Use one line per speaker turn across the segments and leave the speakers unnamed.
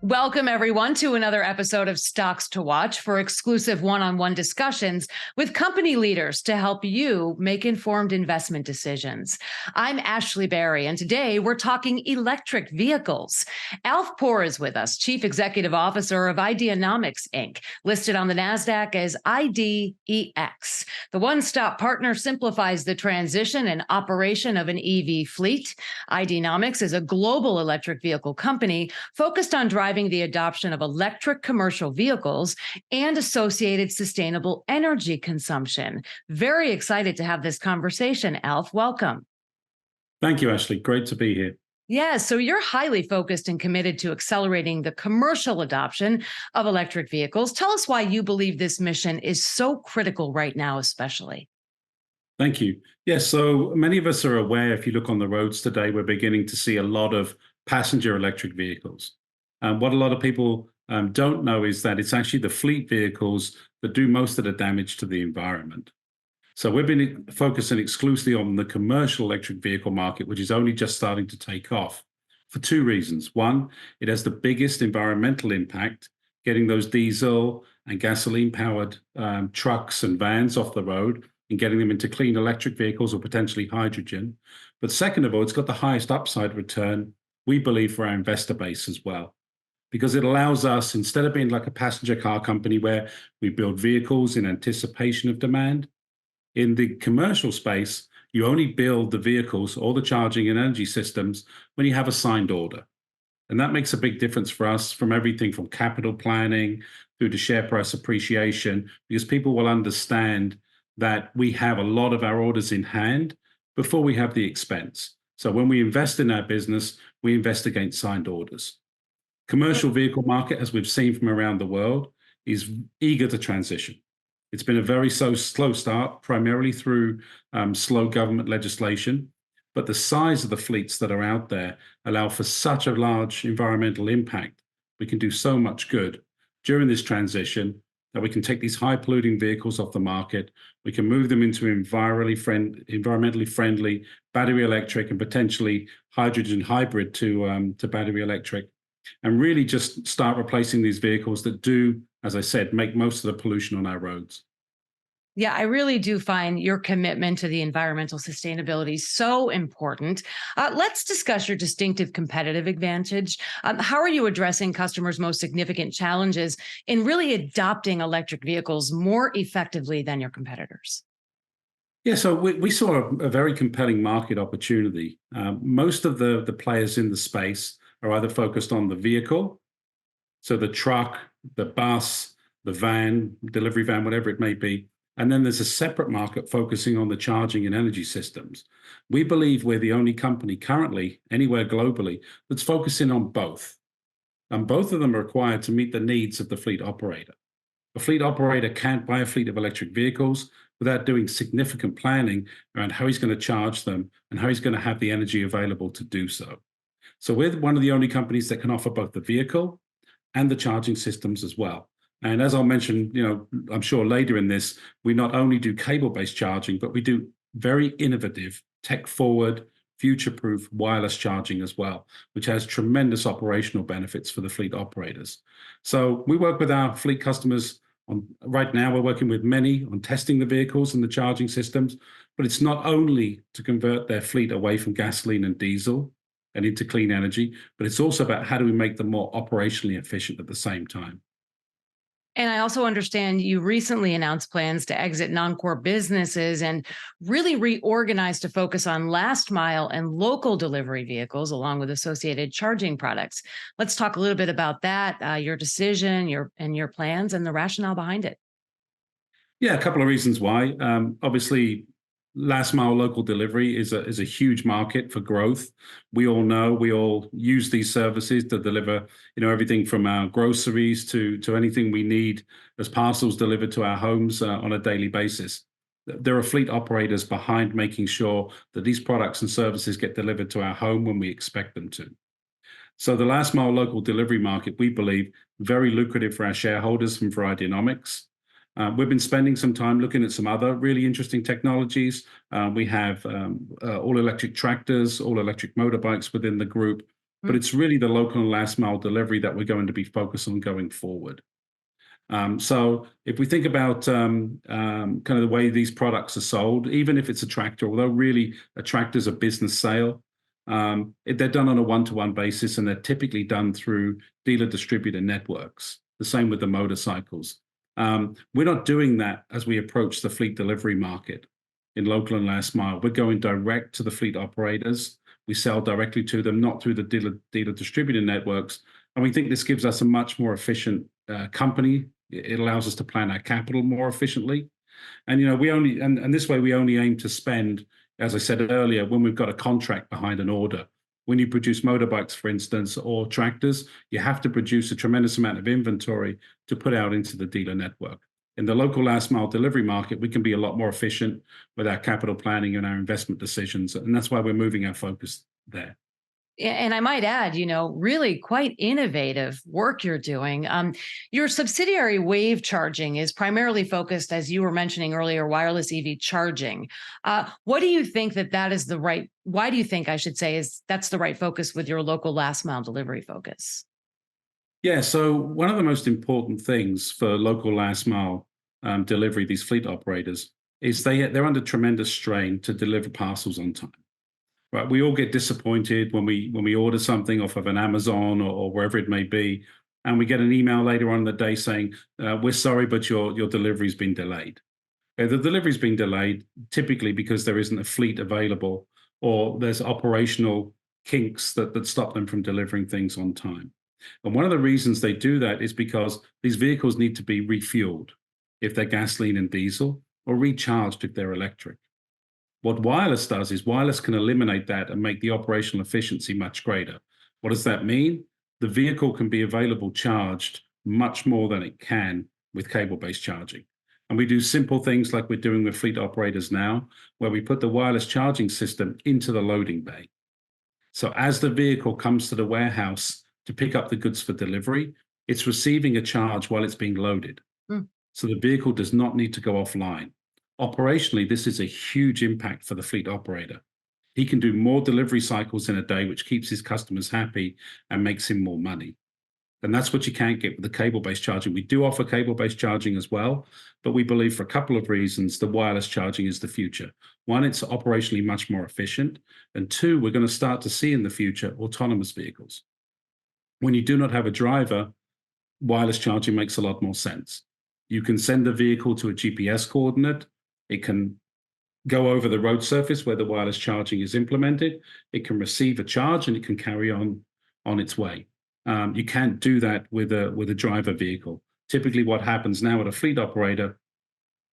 Welcome, everyone, to another episode of Stocks to Watch for exclusive one-on-one discussions with company leaders to help you make informed investment decisions. I'm Ashley Berry, and today we're talking electric vehicles. Alf Poor is with us, Chief Executive Officer of Ideanomics Inc., listed on the NASDAQ as IDEX. The one-stop partner simplifies the transition and operation of an EV fleet. Ideanomics is a global electric vehicle company focused on driving the adoption of electric commercial vehicles and associated sustainable energy consumption. Very excited to have this conversation, Alf. Welcome.
Thank you, Ashley. Great to be here.
Yeah, so you're highly focused and committed to accelerating the commercial adoption of electric vehicles. Tell us why you believe this mission is so critical right now, especially.
Thank you. Yes, so many of us are aware, if you look on the roads today, we're beginning to see a lot of passenger electric vehicles. What a lot of people don't know is that it's actually the fleet vehicles that do most of the damage to the environment. So we've been focusing exclusively on the commercial electric vehicle market, which is only just starting to take off for two reasons. One, it has the biggest environmental impact, getting those diesel and gasoline-powered trucks and vans off the road and getting them into clean electric vehicles or potentially hydrogen. But second of all, it's got the highest upside return, we believe, for our investor base as well, because it allows us, instead of being like a passenger car company where we build vehicles in anticipation of demand, in the commercial space, you only build the vehicles or the charging and energy systems when you have a signed order. And that makes a big difference for us, from everything from capital planning through to share price appreciation, because people will understand that we have a lot of our orders in hand before we have the expense. So when we invest in our business, we invest against signed orders. Commercial vehicle market, as we've seen from around the world, is eager to transition. It's been a very slow start, primarily through slow government legislation, but the size of the fleets that are out there allow for such a large environmental impact. We can do so much good during this transition that we can take these high polluting vehicles off the market. We can move them into environmentally friendly battery electric and potentially hydrogen hybrid to battery electric, and really just start replacing these vehicles that do, as I said, make most of the pollution on our roads.
Yeah, I really do find your commitment to the environmental sustainability so important. Let's discuss your distinctive competitive advantage. How are you addressing customers' most significant challenges in really adopting electric vehicles more effectively than your competitors?
Yeah, so we saw a very compelling market opportunity. Most of the players in the space are either focused on the vehicle, so the truck, the bus, the van, delivery van, whatever it may be. And then there's a separate market focusing on the charging and energy systems. We believe we're the only company currently anywhere globally that's focusing on both. And both of them are required to meet the needs of the fleet operator. A fleet operator can't buy a fleet of electric vehicles without doing significant planning around how he's going to charge them and how he's going to have the energy available to do so. So we're one of the only companies that can offer both the vehicle and the charging systems as well. And as I'll mention, I'm sure later in this, we not only do cable-based charging, but we do very innovative, tech-forward, future-proof wireless charging as well, which has tremendous operational benefits for the fleet operators. So we work with our fleet customers right now, we're working with many on testing the vehicles and the charging systems, but it's not only to convert their fleet away from gasoline and diesel and into clean energy, but it's also about how do we make them more operationally efficient at the same time.
And I also understand you recently announced plans to exit non-core businesses and really reorganize to focus on last mile and local delivery vehicles, along with associated charging products. Let's talk a little bit about that, your decision, your plans, and the rationale behind it.
Yeah, a couple of reasons why. Obviously, last mile local delivery is a huge market for growth. We all use these services to deliver, everything from our groceries to anything we need as parcels delivered to our homes on a daily basis. There are fleet operators behind making sure that these products and services get delivered to our home when we expect them to. So the last mile local delivery market, we believe, very lucrative for our shareholders and for Ideanomics. We've been spending some time looking at some other really interesting technologies. We have all electric tractors, all electric motorbikes within the group. but it's really the local and last mile delivery that we're going to be focused on going forward. So if we think about kind of the way these products are sold, even if it's a tractor, although really a tractor is a business sale, they're done on a one-to-one basis, and they're typically done through dealer distributor networks. The same with the motorcycles. We're not doing that as we approach the fleet delivery market in local and last mile. We're going direct to the fleet operators. We sell directly to them, not through the dealer distributor networks. And we think this gives us a much more efficient company. It allows us to plan our capital more efficiently. And, and this way we only aim to spend, as I said earlier, when we've got a contract behind an order. When you produce motorbikes, for instance, or tractors, you have to produce a tremendous amount of inventory to put out into the dealer network. In the local last mile delivery market, we can be a lot more efficient with our capital planning and our investment decisions. And that's why we're moving our focus there.
And I might add, really quite innovative work you're doing. Your subsidiary Wave Charging is primarily focused, as you were mentioning earlier, wireless EV charging. What do you think why do you think, I should say, that's the right focus with your local last mile delivery focus?
Yeah, so one of the most important things for local last mile delivery, these fleet operators, is they're under tremendous strain to deliver parcels on time. Right, we all get disappointed when we order something off of an Amazon or wherever it may be, and we get an email later on in the day saying, "We're sorry, but your delivery's been delayed." Okay, the delivery's been delayed typically because there isn't a fleet available, or there's operational kinks that stop them from delivering things on time. And one of the reasons they do that is because these vehicles need to be refueled if they're gasoline and diesel, or recharged if they're electric. What wireless does is wireless can eliminate that and make the operational efficiency much greater. What does that mean? The vehicle can be available charged much more than it can with cable-based charging. And we do simple things like we're doing with fleet operators now, where we put the wireless charging system into the loading bay. So as the vehicle comes to the warehouse to pick up the goods for delivery, it's receiving a charge while it's being loaded. So the vehicle does not need to go offline. Operationally, this is a huge impact for the fleet operator. He can do more delivery cycles in a day, which keeps his customers happy and makes him more money. And that's what you can't get with the cable-based charging. We do offer cable-based charging as well, but we believe for a couple of reasons, the wireless charging is the future. One, it's operationally much more efficient. And two, we're going to start to see in the future autonomous vehicles. When you do not have a driver, wireless charging makes a lot more sense. You can send the vehicle to a GPS coordinate. It can go over the road surface where the wireless charging is implemented. It can receive a charge and it can carry on its way. You can't do that with a driver vehicle. Typically what happens now at a fleet operator,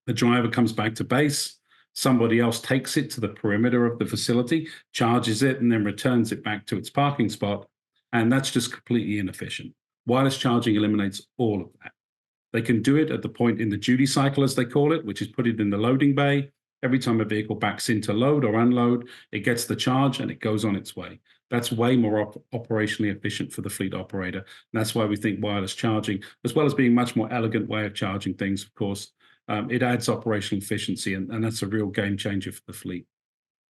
the driver comes back to base, somebody else takes it to the perimeter of the facility, charges it, and then returns it back to its parking spot. And that's just completely inefficient. Wireless charging eliminates all of that. They can do it at the point in the duty cycle, as they call it, which is put it in the loading bay. Every time a vehicle backs into load or unload, it gets the charge and it goes on its way. That's way more operationally efficient for the fleet operator. And that's why we think wireless charging, as well as being a much more elegant way of charging things, of course, it adds operational efficiency, and that's a real game changer for the fleet.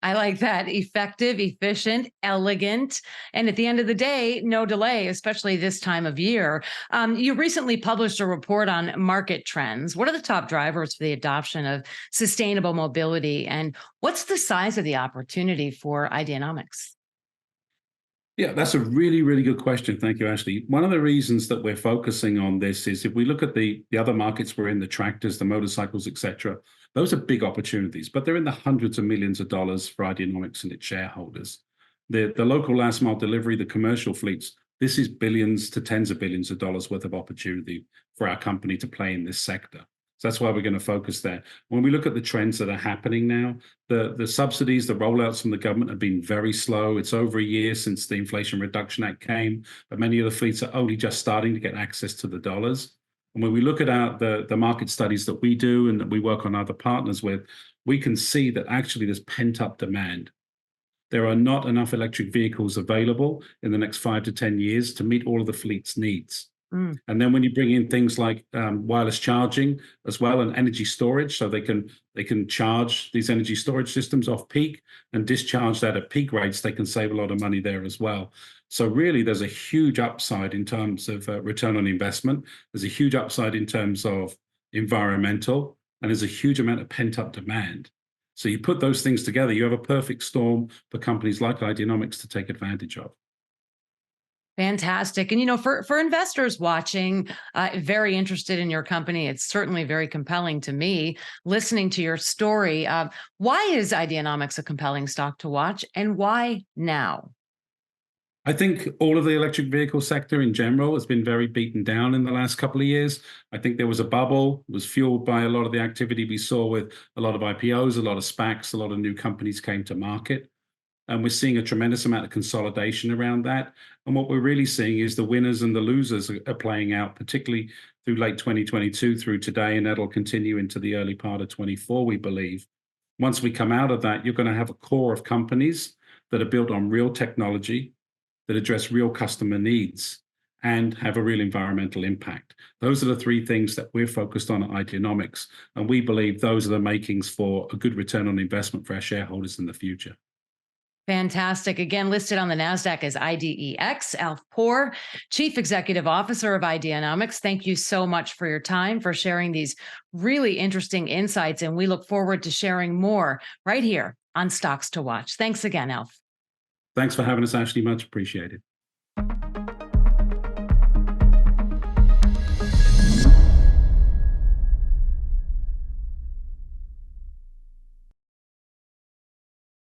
I like that. Effective, efficient, elegant, and at the end of the day, no delay, especially this time of year. You recently published a report on market trends. What are the top drivers for the adoption of sustainable mobility, and what's the size of the opportunity for Ideanomics?
Yeah, that's a really, really good question. Thank you, Ashley. One of the reasons that we're focusing on this is if we look at the other markets we're in, the tractors, the motorcycles, et cetera, those are big opportunities, but they're in the hundreds of millions of dollars for Ideanomics and its shareholders. The local last mile delivery, the commercial fleets, this is billions to tens of billions of dollars worth of opportunity for our company to play in this sector. So that's why we're going to focus there. When we look at the trends that are happening now, the subsidies, the rollouts from the government have been very slow. It's over a year since the Inflation Reduction Act came, but many of the fleets are only just starting to get access to the dollars. And when we look at the market studies that we do and that we work on other partners with, we can see that actually there's pent-up demand. There are not enough electric vehicles available in the next 5 to 10 years to meet all of the fleet's needs.
Mm.
And then when you bring in things like wireless charging as well and energy storage, so they can charge these energy storage systems off peak and discharge that at peak rates, they can save a lot of money there as well. So really, there's a huge upside in terms of return on investment. There's a huge upside in terms of environmental, and there's a huge amount of pent-up demand. So you put those things together, you have a perfect storm for companies like Ideanomics to take advantage of.
Fantastic. And, for investors watching, very interested in your company, it's certainly very compelling to me listening to your story. Why is Ideanomics a compelling stock to watch, and why now?
I think all of the electric vehicle sector in general has been very beaten down in the last couple of years. I think there was a bubble. It was fueled by a lot of the activity we saw with a lot of IPOs, a lot of SPACs, a lot of new companies came to market. And we're seeing a tremendous amount of consolidation around that. And what we're really seeing is the winners and the losers are playing out, particularly through late 2022 through today, and that'll continue into the early part of 24, we believe. Once we come out of that, you're going to have a core of companies that are built on real technology, that address real customer needs, and have a real environmental impact. Those are the three things that we're focused on at Ideanomics, and we believe those are the makings for a good return on investment for our shareholders in the future.
Fantastic. Again, listed on the NASDAQ as IDEX, Alf Poor, Chief Executive Officer of Ideanomics. Thank you so much for your time, for sharing these really interesting insights, and we look forward to sharing more right here on Stocks to Watch. Thanks again, Alf.
Thanks for having us, Ashley. Much appreciated.